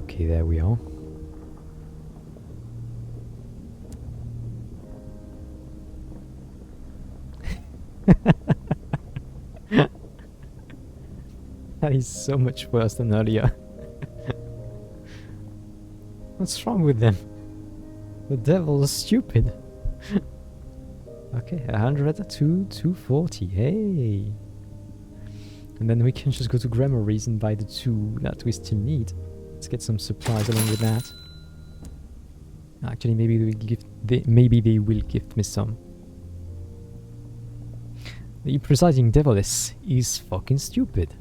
Okay, there we are. That is so much worse than earlier. What's wrong with them? The devil is stupid. Okay, 100 to 240. Hey! And then we can just go to Grimoires and buy the 2 that we still need. Let's get some supplies along with that. Actually, maybe they will gift me some. The presiding deviless is fucking stupid.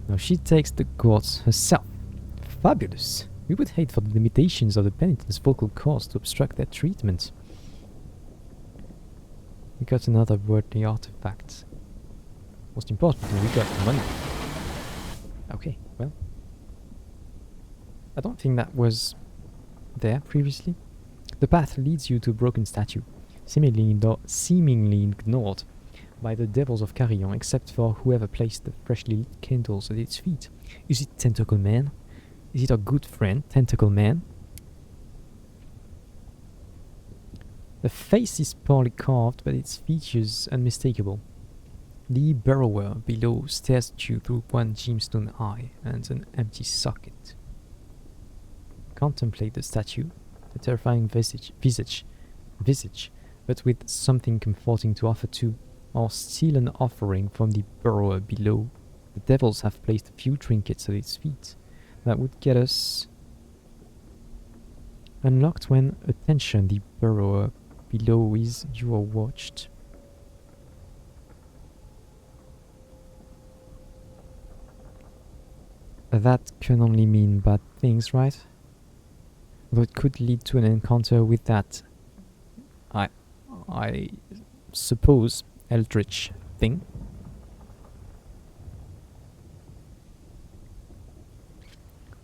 Now she takes the cords herself. Fabulous. We would hate for the limitations of the penitent's vocal cords to obstruct their treatment. We got another worthy artifact. Most importantly, we got money. Okay, well. I don't think that was there previously. The path leads you to a broken statue, seemingly ignored by the devils of Carillon, except for whoever placed the freshly lit candles at its feet. Is it Tentacle Man? Is it our good friend, Tentacle Man? The face is poorly carved, but its features unmistakable. The burrower below stares at you through one gemstone eye and an empty socket. Contemplate the statue, the terrifying visage, but with something comforting to offer too, or steal an offering from the burrower below. The devils have placed a few trinkets at its feet that would get us unlocked when, attention, the burrower below is you are watched. That can only mean bad things, right? Though it could lead to an encounter with that, I suppose, eldritch thing.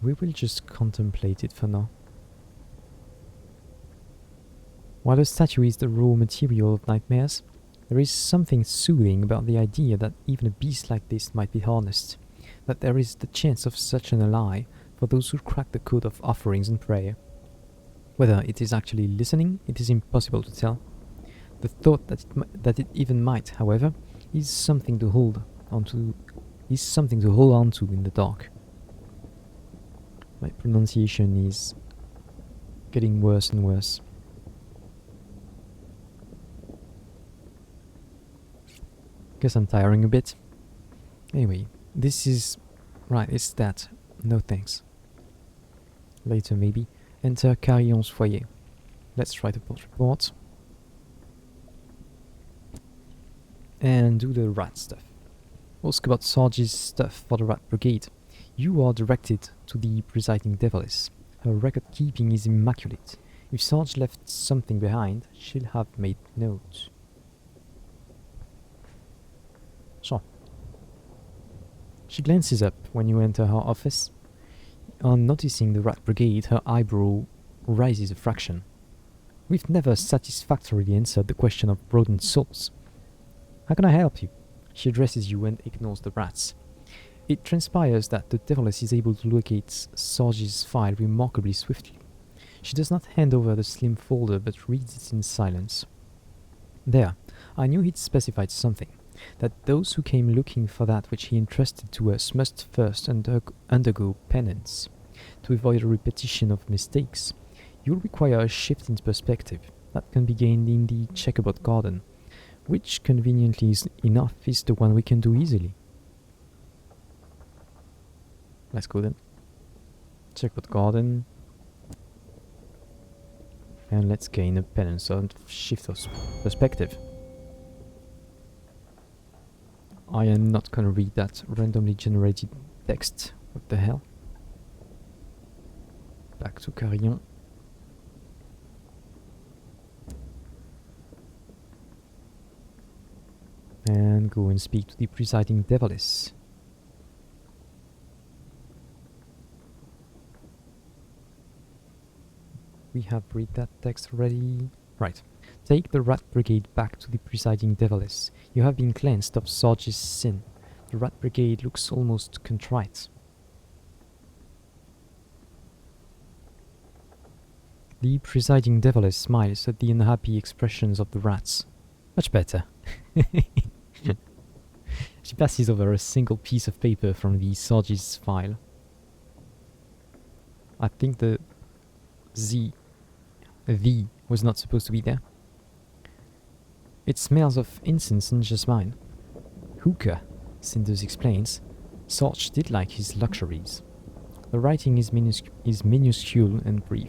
We will just contemplate it for now. While the statue is the raw material of nightmares, there is something soothing about the idea that even a beast like this might be harnessed, that there is the chance of such an ally for those who crack the code of offerings and prayer. Whether it is actually listening, it is impossible to tell. The thought that it even might, however, is something to hold on to in the dark. My pronunciation is getting worse and worse. Guess I'm tiring a bit. Anyway, this is... right, it's that. No thanks. Later maybe. Enter Carillon's foyer. Let's try the port report. And do the rat stuff. Ask about Sarge's stuff for the rat brigade. You are directed to the presiding deviless. Her record keeping is immaculate. If Sarge left something behind, she'll have made note. Sure. She glances up when you enter her office. On noticing the rat brigade, her eyebrow rises a fraction. We've never satisfactorily answered the question of broadened souls. How can I help you? She addresses you and ignores the rats. It transpires that the deviless is able to locate Sarge's file remarkably swiftly. She does not hand over the slim folder but reads it in silence. There, I knew he'd specified something, that those who came looking for that which he entrusted to us must first undergo penance. To avoid a repetition of mistakes, you'll require a shift in perspective that can be gained in the checkerboard garden, which conveniently enough is the one we can do easily. Let's go then. Checkerboard garden. And let's gain a penance and shift of perspective. I am not gonna read that randomly generated text. What the hell? Back to Carillon. And go and speak to the presiding deviless. We have read that text already. Right. Take the rat brigade back to the presiding deviless. You have been cleansed of Sarge's sin. The rat brigade looks almost contrite. The presiding deviless smiles at the unhappy expressions of the rats. Much better. She passes over a single piece of paper from the Sargis file. I think the was not supposed to be there. It smells of incense and jasmine. Hookah, Cinders explains. Sarge did like his luxuries. The writing is minuscule and brief.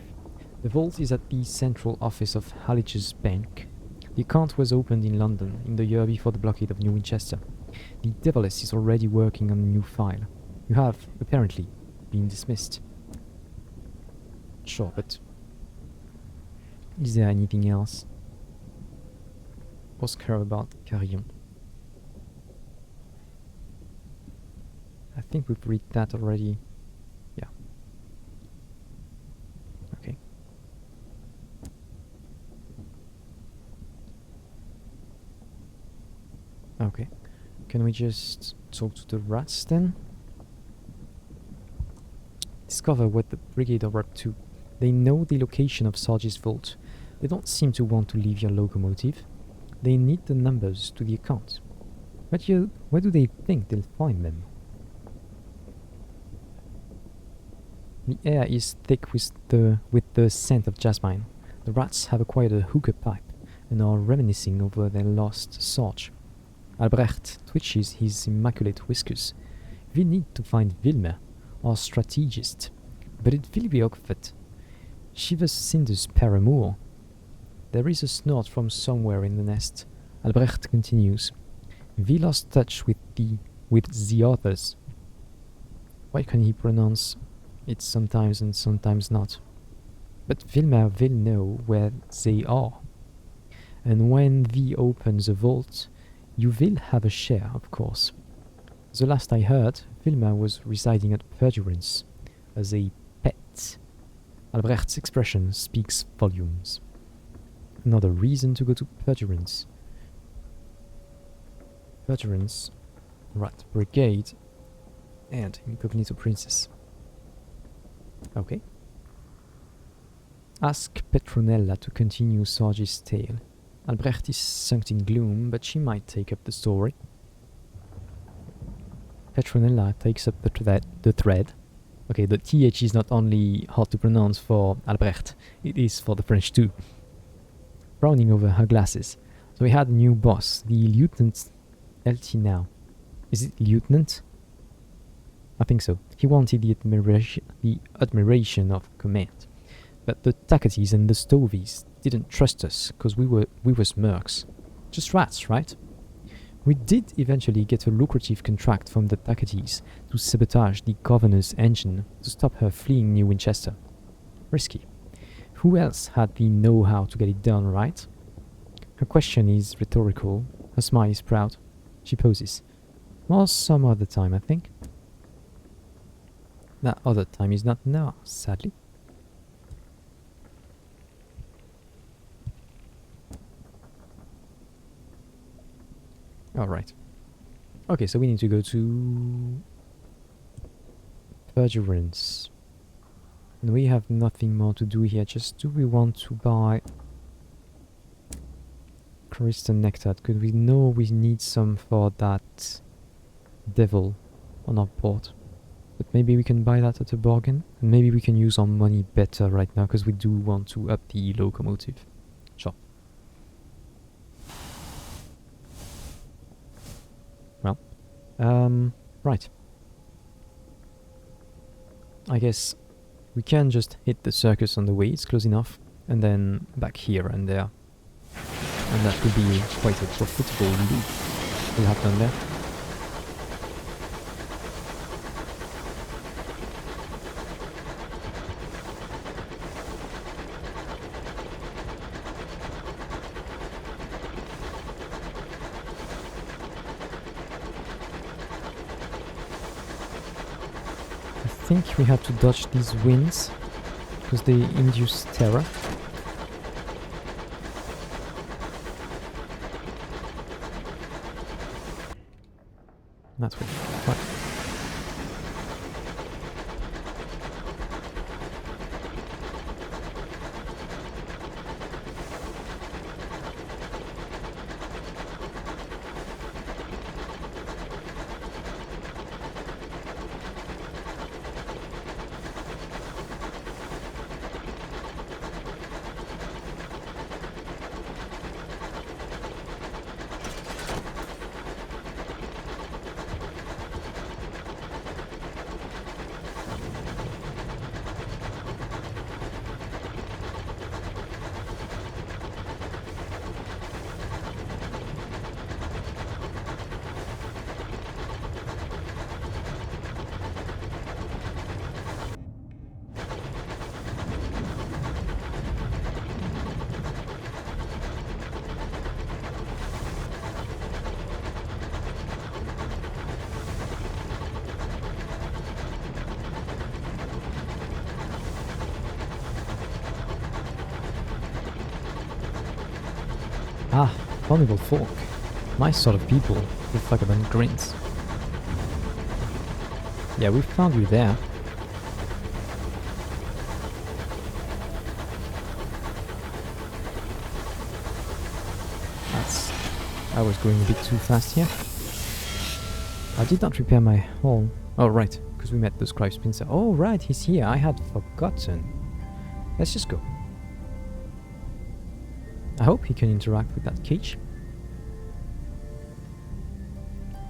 The vault is at the central office of Hallige's Bank. The account was opened in London in the year before the blockade of New Winchester. The Deviless is already working on a new file. You have, apparently, been dismissed. Sure, but is there anything else? Oscar about Carillon. I think we've read that already. Yeah. Okay. Okay. Can we just talk to the rats then? Discover what the brigade are up to. They know the location of Sarge's vault. They don't seem to want to leave your locomotive. They need the numbers to the account. Where do they think they'll find them? The air is thick with the scent of jasmine. The rats have acquired a hookah pipe and are reminiscing over their lost Sarge. Albrecht twitches his immaculate whiskers. We need to find Wilmer, our strategist, but it will be awkward. She was Cinder's paramour. There is a snort from somewhere in the nest. Albrecht continues. We lost touch with the others. Why can he pronounce it sometimes and sometimes not? But Wilmer will know where they are. And when we open the vault, you will have a share, of course. The last I heard, Wilmer was residing at Perdurance as a pet. Albrecht's expression speaks volumes. Another reason to go to Perdurance. Perdurance, Rat Brigade, and Incognito Princess. Okay. Ask Petronella to continue Sarge's tale. Albrecht is sunk in gloom, but she might take up the story. Petronella takes up the thread. Okay, the TH is not only hard to pronounce for Albrecht, it is for the French too. Frowning over her glasses. So we had a new boss, the Lieutenant LT now. Is it Lieutenant? I think so. He wanted the admiration of command. But the Takatis and the Stovies didn't trust us, because we were mercs. Just rats, right? We did eventually get a lucrative contract from the Takatis to sabotage the governor's engine to stop her fleeing New Winchester. Risky. Who else had the know-how to get it done, right? Her question is rhetorical. Her smile is proud. She poses. Or some other time, I think. That other time is not now, sadly. Alright. Okay, so we need to go to Perdurance. And we have nothing more to do here. Just do we want to buy Crystal Nectar? Because we know we need some for that devil on our port. But maybe we can buy that at a bargain. And maybe we can use our money better right now, because we do want to up the locomotive. Sure. Well, right. I guess we can just hit the circus on the way, it's close enough, and then back here and there. And that will be quite a profitable loop we'll have done there. I think we have to dodge these winds because they induce terror. That's way. Right. Ah, carnival folk. My sort of people with vagabond grins. Yeah, we found you there. I was going a bit too fast here. I did not repair my horn. Oh, right, because we met the scribe's pincer. Oh, right, he's here. I had forgotten. Let's just go. I hope he can interact with that cage.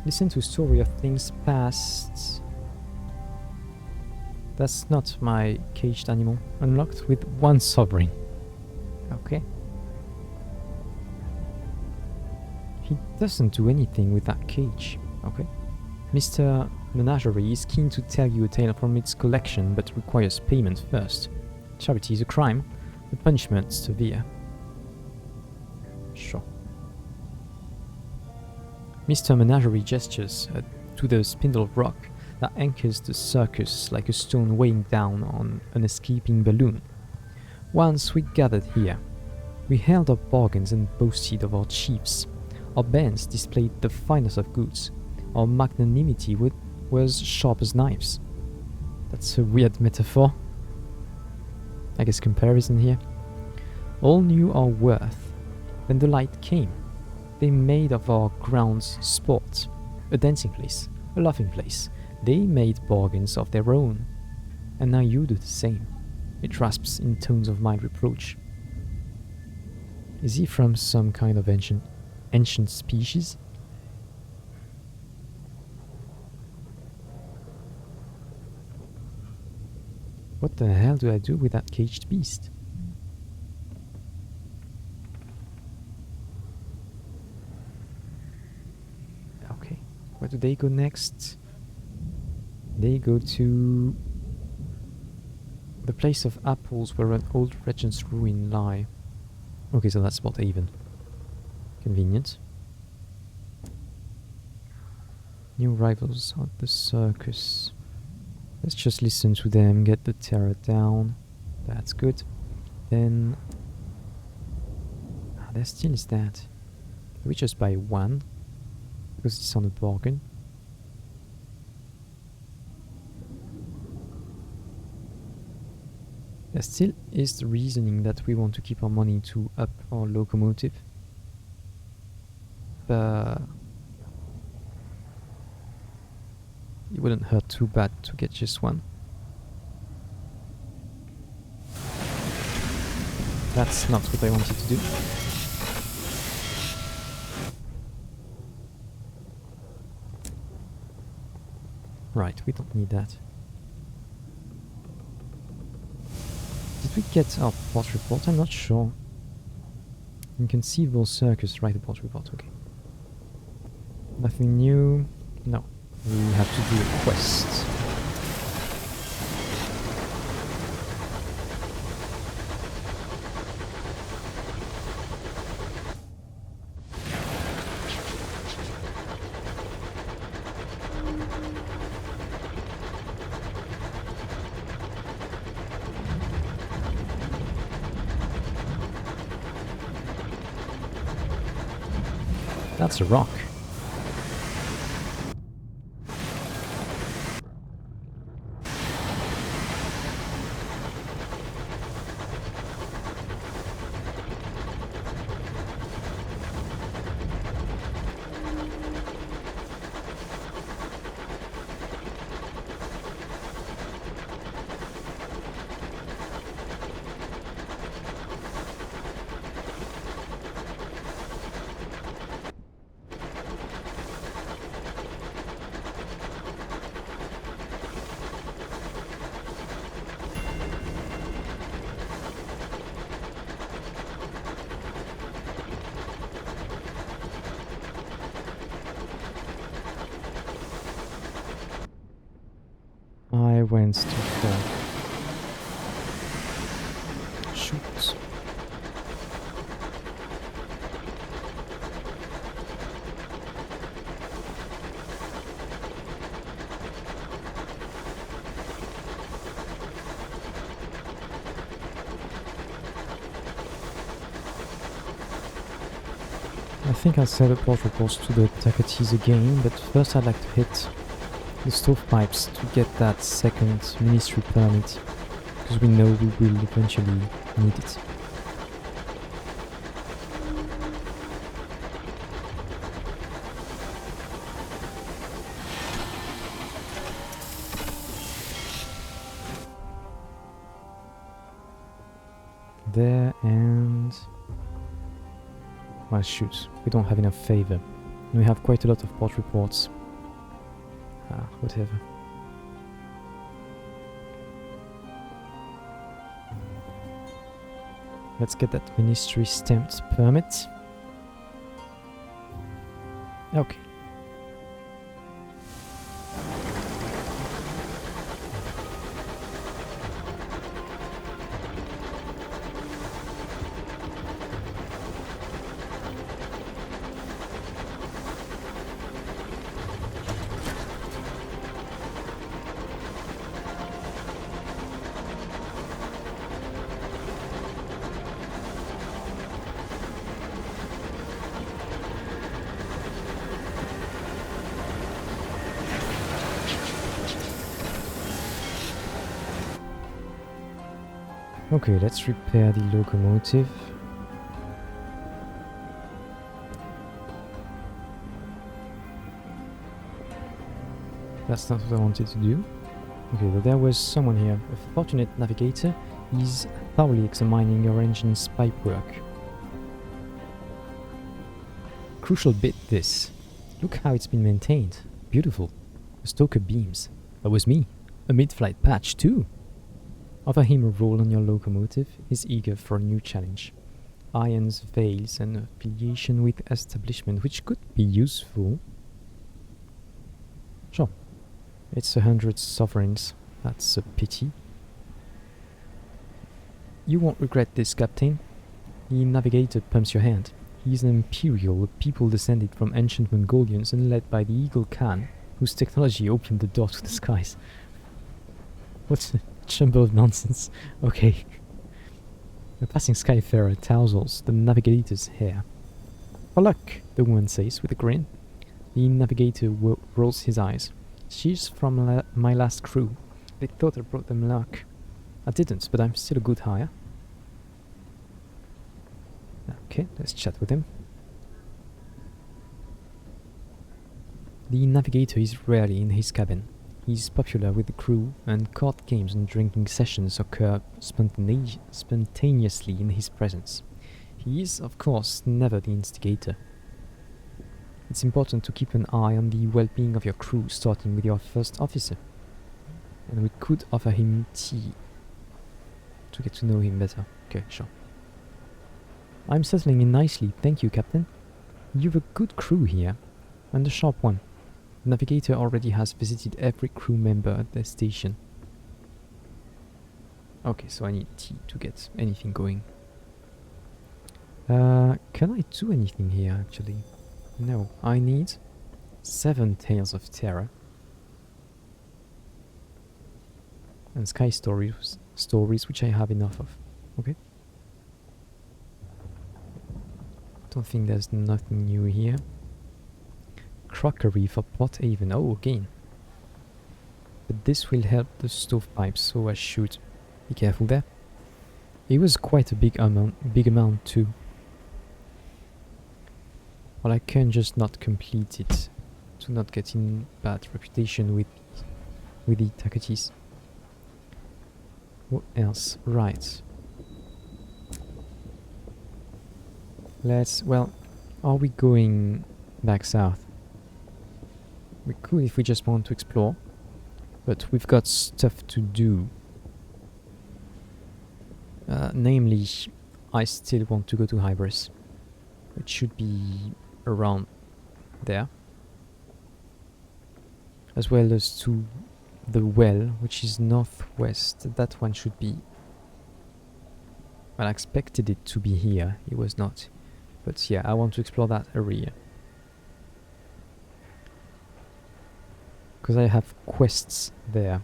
Listen to a story of things past. That's not my caged animal. Unlocked with 1 sovereign. Okay. He doesn't do anything with that cage. Okay. Mr. Menagerie is keen to tell you a tale from its collection, but requires payment first. Charity is a crime, the punishment severe. Sure. Mr. Menagerie gestures to the spindle of rock that anchors the circus like a stone weighing down on an escaping balloon. Once we gathered here, we held up bargains and boasted of our chiefs. Our bands displayed the finest of goods. Our magnanimity was sharp as knives. That's a weird metaphor. I guess comparison here. All knew our worth. Then the light came. They made of our grounds sport, a dancing place, a laughing place. They made bargains of their own. And now you do the same. It rasps in tones of mild reproach. Is he from some kind of ancient species? What the hell do I do with that caged beast? Okay, where do they go next? They go to the place of apples where an old regent's ruin lie. Okay, so that's about even. Convenient. New rivals at the circus. Let's just listen to them, get the terror down. That's good. Then... there still is that. We just buy 1, because it's on a bargain. There still is the reasoning that we want to keep our money to up our locomotive. But it wouldn't hurt too bad to get just 1. That's not what I wanted to do. Right, we don't need that. Did we get our port report? I'm not sure. Inconceivable circus, write a port report, okay. Nothing new? No. We have to do a quest. That's a rock. I went too far. Shoot. I think I'll set up port reports to the Takatis again, but first I'd like to hit the stovepipes to get that second ministry permit, because we know we will eventually need it. There and... well, shoot, we don't have enough favor. And we have quite a lot of port reports. Whatever. Let's get that ministry stamped permit. Okay. Okay, let's repair the locomotive. That's not what I wanted to do. Okay, but there was someone here. A fortunate navigator is thoroughly examining your engine's pipework. Crucial bit this. Look how it's been maintained. Beautiful. The stoker beams. That was me. A mid-flight patch too. Offer him a role on your locomotive. He's eager for a new challenge. Irons, veils, and affiliation with establishment, which could be useful. Sure. It's 100 sovereigns. That's a pity. You won't regret this, Captain. The navigator pumps your hand. He's an imperial, a people descended from ancient Mongolians and led by the Eagle Khan, whose technology opened the door to the skies. What's a jumble of nonsense? Okay. A passing skyfarer tousles the navigator's hair. For luck, the woman says with a grin. The navigator rolls his eyes. She's from my last crew. They thought I brought them luck. I didn't, but I'm still a good hire. Okay, let's chat with him. The navigator is rarely in his cabin. He's popular with the crew, and card games and drinking sessions occur spontaneously in his presence. He is, of course, never the instigator. It's important to keep an eye on the well-being of your crew, starting with your first officer. And we could offer him tea to get to know him better. Okay, sure. I'm settling in nicely, thank you, Captain. You've a good crew here, and a sharp one. The navigator already has visited every crew member at their station. Okay, so I need tea to get anything going. Can I do anything here, actually? No, I need 7 Tales of Terror. And Sky stories, which I have enough of. Okay. Don't think there's nothing new here. Crockery for Port Haven. Oh, again. But this will help the stovepipes, so I should be careful there. It was quite a big amount too. Well, I can just not complete it to not get in bad reputation with the Takatis. What else? Right. Well, are we going back south? We could if we just want to explore, but we've got stuff to do. Namely, I still want to go to Hybris. It should be around there. As well as to the well, which is northwest. That one should be... well, I expected it to be here. It was not. But yeah, I want to explore that area. Because I have quests there.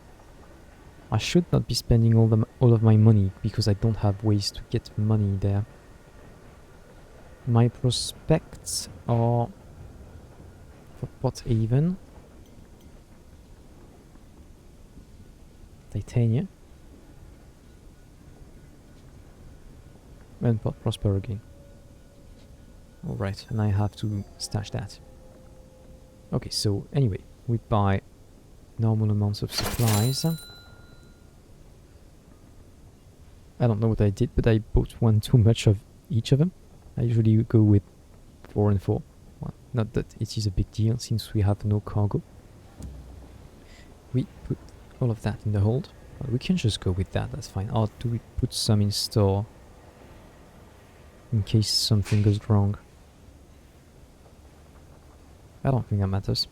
I should not be spending all of my money because I don't have ways to get money there. My prospects are for pot even. Titania. And pot prosper again. Alright, and I have to stash that. Okay, so anyway, we buy normal amounts of supplies. I don't know what I did, but I bought one too much of each of them. I usually go with 4 and 4. Well, not that it is a big deal since we have no cargo. We put all of that in the hold. Well, we can just go with that, that's fine. Or do we put some in store in case something goes wrong? I don't think that matters.